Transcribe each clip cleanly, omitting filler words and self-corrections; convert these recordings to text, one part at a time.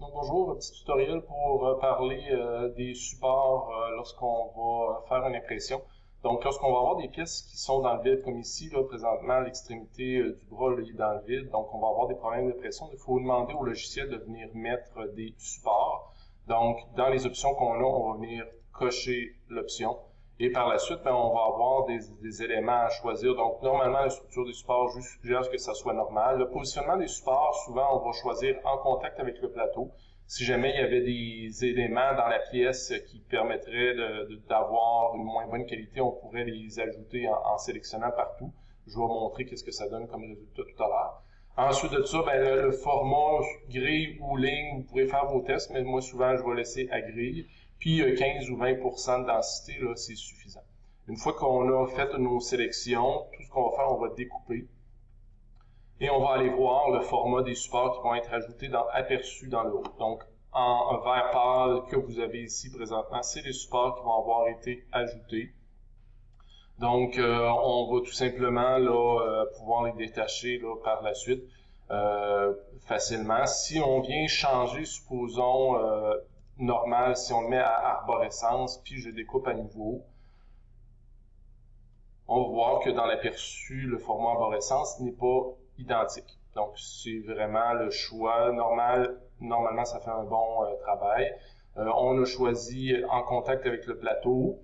Donc bonjour, un petit tutoriel pour parler des supports lorsqu'on va faire une impression. Donc lorsqu'on va avoir des pièces qui sont dans le vide, comme ici, là, présentement, l'extrémité du bras là, est dans le vide, donc on va avoir des problèmes de pression. Il faut demander au logiciel de venir mettre des supports. Donc dans les options qu'on a, on va venir cocher l'option. Et par la suite, on va avoir des éléments à choisir. Donc, normalement, la structure des supports, je suggère que ça soit normal. Le positionnement des supports, souvent, on va choisir en contact avec le plateau. Si jamais il y avait des éléments dans la pièce qui permettraient d'avoir une moins bonne qualité, on pourrait les ajouter en sélectionnant partout. Je vais vous montrer qu'est-ce que ça donne comme résultat tout à l'heure. Ensuite de ça, le format grille ou ligne, vous pourrez faire vos tests, mais moi, souvent, je vais laisser à grille. Puis 15 ou 20% de densité, là, c'est suffisant. Une fois qu'on a fait nos sélections, tout ce qu'on va faire, on va découper. Et on va aller voir le format des supports qui vont être ajoutés aperçus dans le haut. Donc, en vert pâle que vous avez ici présentement, c'est les supports qui vont avoir été ajoutés. Donc, on va tout simplement là, pouvoir les détacher là, par la suite facilement. Si on vient changer, supposons, normal, si on le met à arborescence, puis je découpe à nouveau, on va voir que dans l'aperçu, le format arborescence n'est pas identique. Donc, c'est vraiment le choix normal. Normalement, ça fait un bon travail. On a choisi en contact avec le plateau.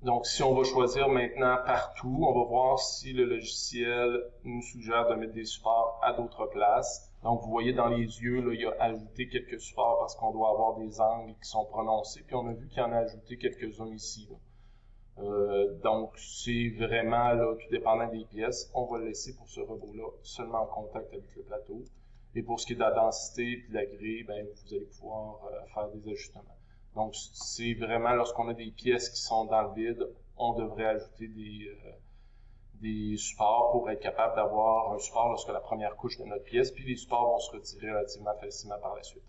Donc, si on va choisir maintenant partout, on va voir si le logiciel nous suggère de mettre des supports à d'autres places. Donc, vous voyez dans les yeux, là, il a ajouté quelques supports parce qu'on doit avoir des angles qui sont prononcés. Puis, on a vu qu'il en a ajouté quelques-uns ici. Donc, c'est vraiment là, tout dépendant des pièces. On va le laisser pour ce robot-là seulement en contact avec le plateau. Et pour ce qui est de la densité et de la grille, vous allez pouvoir faire des ajustements. Donc, c'est vraiment lorsqu'on a des pièces qui sont dans le vide, on devrait ajouter des supports pour être capable d'avoir un support lorsque la première couche de notre pièce, puis les supports vont se retirer relativement facilement par la suite.